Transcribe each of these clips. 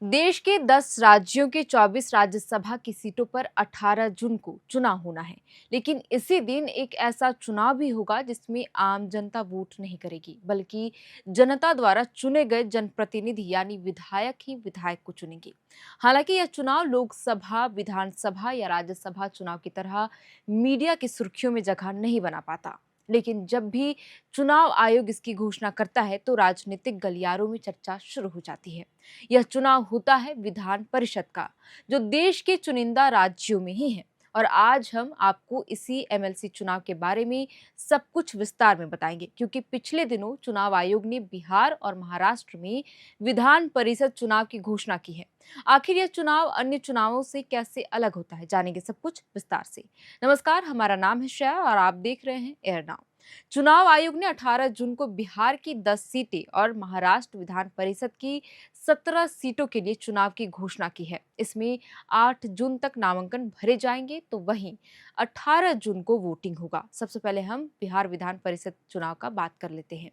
देश के 10 राज्यों के 24 राज्यसभा की सीटों पर 18 जून को चुनाव होना है। लेकिन इसी दिन एक ऐसा चुनाव भी होगा जिसमें आम जनता वोट नहीं करेगी, बल्कि जनता द्वारा चुने गए जनप्रतिनिधि यानी विधायक ही विधायक को चुनेंगे। हालांकि यह चुनाव लोकसभा, विधानसभा या राज्यसभा चुनाव की तरह मीडिया की सुर्खियों में जगह नहीं बना पाता। लेकिन जब भी चुनाव आयोग इसकी घोषणा करता है तो राजनीतिक गलियारों में चर्चा शुरू हो जाती है। यह चुनाव होता है विधान परिषद का, जो देश के चुनिंदा राज्यों में ही है। और आज हम आपको इसी एमएलसी चुनाव के बारे में सब कुछ विस्तार में बताएंगे, क्योंकि पिछले दिनों चुनाव आयोग ने बिहार और महाराष्ट्र में विधान परिषद चुनाव की घोषणा की है। आखिर यह चुनाव अन्य चुनावों से कैसे अलग होता है, जानेंगे सब कुछ विस्तार से। नमस्कार, हमारा नाम है श्रेया और आप देख रहे हैं एयर नाउ। चुनाव आयोग ने 18 जून को बिहार की 10 सीटें और महाराष्ट्र विधान परिषद की 17 सीटों के लिए चुनाव की घोषणा की है। इसमें 8 जून तक नामांकन भरे जाएंगे, तो वहीं 18 जून को वोटिंग होगा। सबसे पहले हम बिहार विधान परिषद चुनाव का बात कर लेते हैं।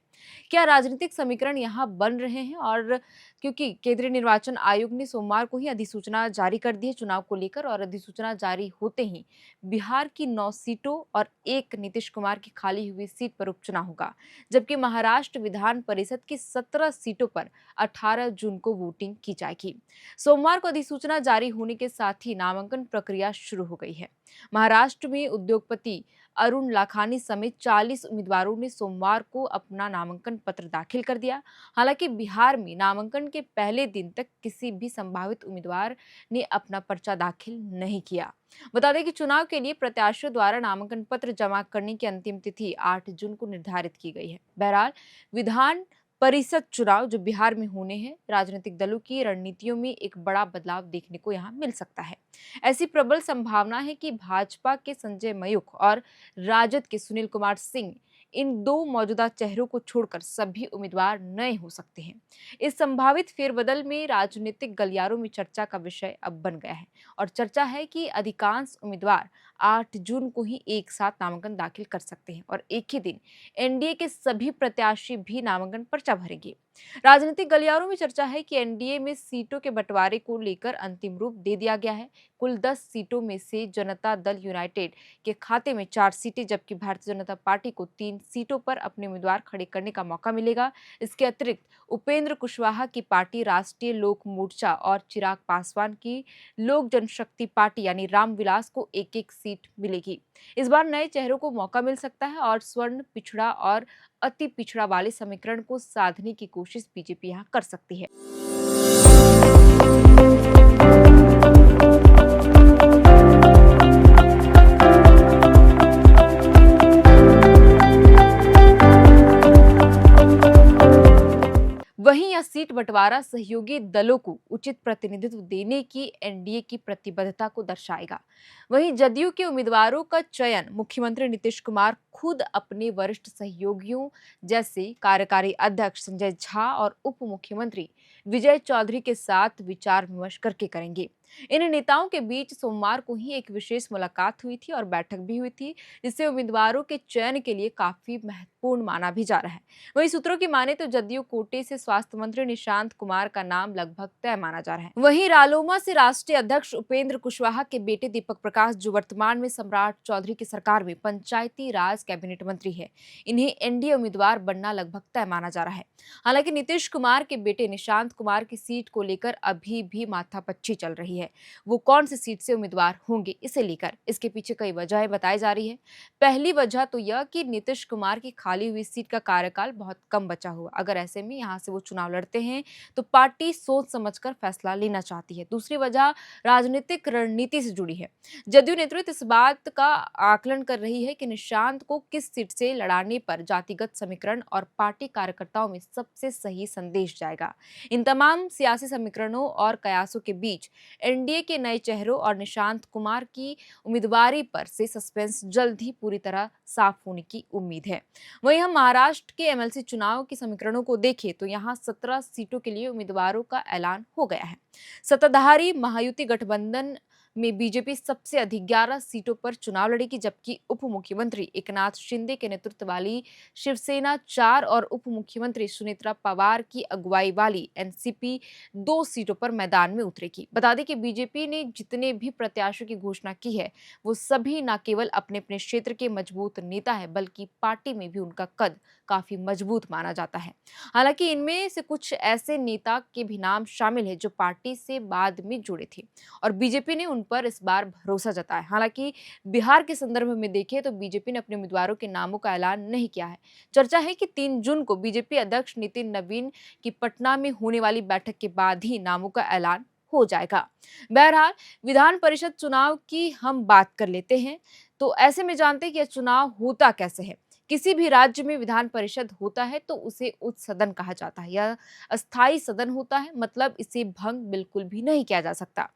क्या राजनीतिक समीकरण यहाँ बन रहे हैं, और क्योंकि केंद्रीय निर्वाचन आयोग ने सोमवार को ही अधिसूचना जारी कर दी है चुनाव को लेकर, और अधिसूचना जारी होते ही बिहार की 9 सीटों और एक नीतीश कुमार की खाली हुई सीट पर उपचुनाव होगा, जबकि महाराष्ट्र विधान परिषद की 17 सीटों पर 18 जून को वोटिंग की जाएगी। सोमवार को अधिसूचना जारी होने के साथ ही नामांकन प्रक्रिया शुरू हो गई है। महाराष्ट्र में उद्योगपति अरुण लाखानी समेत 40 उम्मीदवारों ने सोमवार को अपना नामांकन पत्र दाखिल कर दिया। हालांकि बिहार में नामांकन के पहले दिन तक किसी भी संभावित उम्मीदवार ने अपना पर्चा दाखिल नहीं किया। बता दें कि चुनाव के लिए प्रत्याशियों द्वारा नामांकन पत्र जमा करने की अंतिम तिथि 8 जून को निर्धारित की गई है। बहरहाल, विधान परिषद चुनाव जो बिहार में होने हैं, राजनीतिक दलों की रणनीतियों में एक बड़ा बदलाव देखने को यहाँ मिल सकता है। ऐसी प्रबल संभावना है कि भाजपा के संजय मयूख और राजद के सुनील कुमार सिंह, इन दो मौजूदा चेहरों को छोड़कर सभी उम्मीदवार नए हो सकते हैं। इस संभावित फेरबदल में राजनीतिक गलियारों में चर्चा का विषय अब बन गया है, और चर्चा है कि अधिकांश उम्मीदवार 8 जून को ही एक साथ नामांकन दाखिल कर सकते हैं और एक ही दिन एनडीए के सभी प्रत्याशी भी नामांकन पर्चा भरेंगे। राजनीतिक गलियारों में चर्चा है कि एनडीए में सीटों के बंटवारे को लेकर अंतिम रूप दे दिया गया है। कुल 10 सीटों में से जनता दल यूनाइटेड के खाते में 4 सीटें, जबकि भारतीय जनता पार्टी को 3 सीटों पर अपने उम्मीदवार खड़े करने का मौका मिलेगा। इसके अतिरिक्त उपेंद्र कुशवाहा की पार्टी राष्ट्रीय लोक मोर्चा और चिराग पासवान की लोक जनशक्ति पार्टी यानी रामविलास को एक एक सीट मिलेगी। इस बार नए चेहरों को मौका मिल सकता है और स्वर्ण, पिछड़ा और अति पिछड़ा वाले समीकरण को साधने की कोशिश बीजेपी यहाँ कर सकती है। वहीं यह सीट बंटवारा सहयोगी दलों को उचित प्रतिनिधित्व देने की एनडीए की प्रतिबद्धता को दर्शाएगा। वहीं जदयू के उम्मीदवारों का चयन मुख्यमंत्री नीतीश कुमार खुद अपने वरिष्ठ सहयोगियों जैसे कार्यकारी अध्यक्ष संजय झा और उप मुख्यमंत्री विजय चौधरी के साथ विचार विमर्श करके करेंगे। इन नेताओं के बीच सोमवार को ही एक विशेष मुलाकात हुई थी और बैठक भी हुई थी, जिससे उम्मीदवारों के चयन के लिए काफी महत्वपूर्ण माना भी जा रहा है। वहीं सूत्रों की माने तो जदयू कोटे से स्वास्थ्य मंत्री निशांत कुमार का नाम लगभग तय माना जा रहा है। वहीं रालोमा से राष्ट्रीय अध्यक्ष उपेंद्र कुशवाहा के बेटे दीपक प्रकाश, जो वर्तमान में सम्राट चौधरी की सरकार में पंचायती राज कैबिनेट मंत्री है, इन्हें एनडीए उम्मीदवार बनना लगभग तय माना जा रहा है। हालांकि नीतीश कुमार के बेटे निशांत कुमार की सीट को लेकर अभी भी माथापच्ची चल रही है। वो कौन सी सीट से उम्मीदवार होंगे, इसे लेकर इसके पीछे कई वजहें बताई जा रही है। पहली वजह तो यह कि नीतीश कुमार की खाली हुई सीट का कार्यकाल बहुत कम बचा हुआ, अगर ऐसे में यहाँ से वो चुनाव लड़ते हैं तो पार्टी सोच समझकर फैसला लेना चाहती है। दूसरी वजह राजनीतिक रणनीति से जुड़ी है। जदयू नेतृत्व इस बात का आकलन कर रही है कि निशांत को किस सीट से लड़ाने पर जातिगत समीकरण और पार्टी कार्यकर्ताओं में सबसे सही संदेश जाएगा। इन तमाम सियासी समीकरणों और कयासों के बीच एनडीए के नए चेहरों और निशांत कुमार की उम्मीदवारी पर से सस्पेंस जल्द ही पूरी तरह साफ होने की उम्मीद है। वहीं हम महाराष्ट्र के एमएलसी चुनाव के समीकरणों को देखें तो यहाँ 17 सीटों के लिए उम्मीदवारों का ऐलान हो गया है। सत्ताधारी महायुति गठबंधन में बीजेपी सबसे अधिक 11 सीटों पर चुनाव लड़ेगी, जबकि उप मुख्यमंत्री एकनाथ शिंदे के नेतृत्व वाली शिवसेना 4 और उप मुख्यमंत्री सुनेत्रा पवार की अगुवाई वाली एनसीपी 2 सीटों पर मैदान में उतरेगी। बता दें कि बीजेपी ने जितने भी प्रत्याशियों की घोषणा की है, वो सभी न केवल अपने अपने क्षेत्र के मजबूत नेता है, बल्कि पार्टी में भी उनका कद काफी मजबूत माना जाता है। हालांकि इनमें से कुछ ऐसे नेता के भी नाम शामिल है जो पार्टी से बाद में जुड़े थे और बीजेपी ने उन पर इस बार भरोसा जताया। हालांकि बिहार के संदर्भ में देखें तो बीजेपी ने अपने उम्मीदवारों के नामों का ऐलान नहीं किया है। चर्चा है कि 3 जून को बीजेपी अध्यक्ष नितिन नवीन की पटना में होने वाली बैठक के बाद ही नामों का ऐलान हो जाएगा। बहरहाल, विधान परिषद चुनाव की हम बात कर लेते हैं, तो ऐसे में जानते हैं कि यह चुनाव होता कैसे है। किसी भी राज्य में विधान परिषद होता है तो उसे उच्च सदन कहा जाता है। यह अस्थायी सदन होता है, मतलब इसे भंग बिल्कुल भी नहीं किया जा सकता।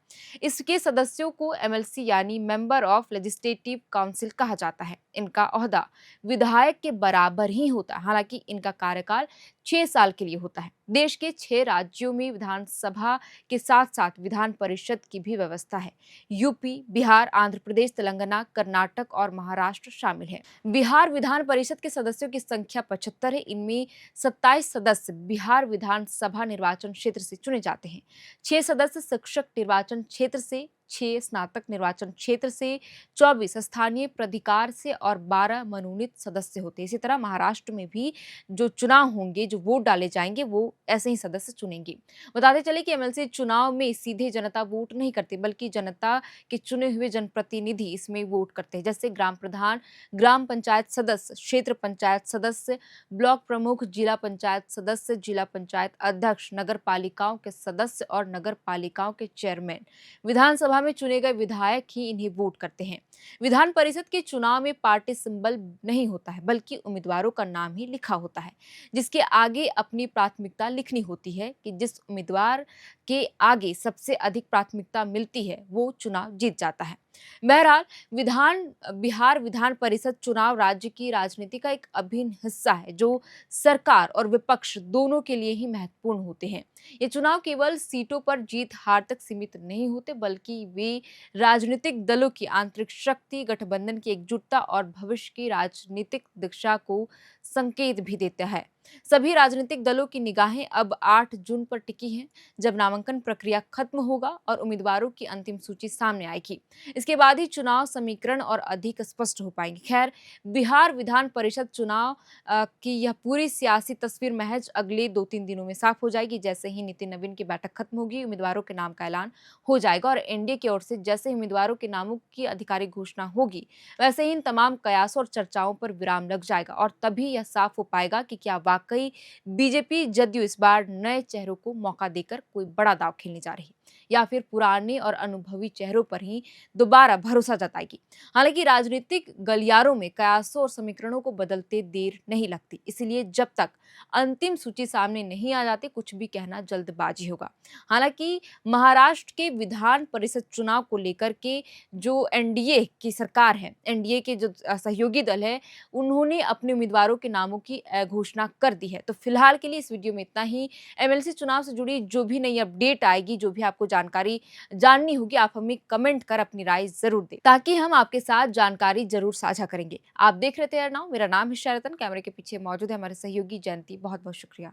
इसके सदस्यों को एमएलसी यानी मेंबर ऑफ लेजिस्लेटिव काउंसिल कहा जाता है। इनका ओहदा विधायक के बराबर ही होता है। हालांकि इनका कार्यकाल 6 साल के लिए होता है। देश के 6 राज्यों में विधानसभा के साथ साथ विधान परिषद की भी व्यवस्था है। यूपी, बिहार, आंध्र प्रदेश, तेलंगाना, कर्नाटक और महाराष्ट्र शामिल है। बिहार विधान परिषद के सदस्यों की संख्या 75 है। इनमें 27 सदस्य बिहार विधानसभा निर्वाचन क्षेत्र से चुने जाते हैं। 6 सदस्य शिक्षक निर्वाचन क्षेत्र से, 6 स्नातक निर्वाचन क्षेत्र से, 24 स्थानीय प्राधिकार से और 12 मनोनीत सदस्य होते हैं। इसी तरह महाराष्ट्र में भी जो चुनाव होंगे, जो वोट डाले जाएंगे, वो ऐसे ही सदस्य चुनेंगे। बताते चले कि एमएलसी चुनाव में सीधे जनता वोट नहीं करती, बल्कि जनता के चुने हुए जनप्रतिनिधि इसमें वोट करते हैं, जैसे ग्राम प्रधान, ग्राम पंचायत सदस्य, क्षेत्र पंचायत सदस्य, ब्लॉक प्रमुख, जिला पंचायत सदस्य, जिला पंचायत अध्यक्ष, नगर पालिकाओं के सदस्य और नगर पालिकाओं के चेयरमैन। विधानसभा में चुने गए विधायक ही इन्हें वोट करते हैं। विधान परिषद के चुनाव में पार्टी सिंबल नहीं होता है, बल्कि उम्मीदवारों का नाम ही लिखा होता है, जिसके आगे अपनी प्राथमिकता लिखनी होती है कि जिस उम्मीदवार के आगे सबसे अधिक प्राथमिकता मिलती है वो चुनाव जीत जाता है। बहरहाल, बिहार विधान परिषद चुनाव राज्य की राजनीति का एक अभिन्न हिस्सा है, जो सरकार और विपक्ष दोनों के लिए ही महत्वपूर्ण होते हैं। ये चुनाव केवल सीटों पर जीत हार तक सीमित नहीं होते, बल्कि वे राजनीतिक दलों की आंतरिक शक्ति, गठबंधन की एकजुटता और भविष्य की राजनीतिक दिशा को संकेत भी देता है। सभी राजनीतिक दलों की निगाहें अब 8 जून पर टिकी हैं, जब नामांकन प्रक्रिया खत्म होगा और उम्मीदवारों की अंतिम सूची सामने आएगी। इसके बाद ही चुनाव समीकरण और अधिक स्पष्ट हो पाएंगे। खैर, बिहार विधान परिषद चुनाव की यह पूरी सियासी तस्वीर महज अगले 2-3 दिनों में साफ हो जाएगी। जैसे ही नितिन नवीन की बैठक खत्म होगी, उम्मीदवारों के नाम का ऐलान हो जाएगा और एनडीए की ओर से जैसे ही उम्मीदवारों के नामों की आधिकारिक घोषणा होगी, वैसे ही इन तमाम कयासों और चर्चाओं पर विराम लग जाएगा और तभी यह साफ हो पाएगा कि क्या वाकई बीजेपी जदयू इस बार नए चेहरों को मौका देकर कोई बड़ा दांव खेलने जा रही, या फिर पुराने और अनुभवी चेहरों पर ही दोबारा भरोसा जताएगी। हालांकि राजनीतिक गलियारों में कयासों और समीकरणों को बदलते देर नहीं लगती, इसलिए जब तक अंतिम सूची सामने नहीं आ जाती, कुछ भी कहना जल्दबाजी होगा। हालांकि महाराष्ट्र के विधान परिषद चुनाव को लेकर के जो एनडीए की सरकार है, एनडीए के जो सहयोगी दल है, उन्होंने अपने उम्मीदवारों के नामों की घोषणा कर दी है। तो फिलहाल के लिए इस वीडियो में इतना ही। एमएलसी चुनाव से जुड़ी जो भी नई अपडेट आएगी, जो भी आपको जानकारी जाननी होगी, आप हमें कमेंट कर अपनी राय जरूर दें, ताकि हम आपके साथ जानकारी जरूर साझा करेंगे। आप देख रहे थे अर्नाव, मेरा नाम है शरतन, कैमरे के पीछे मौजूद है हमारे सहयोगी जयंती। बहुत बहुत शुक्रिया।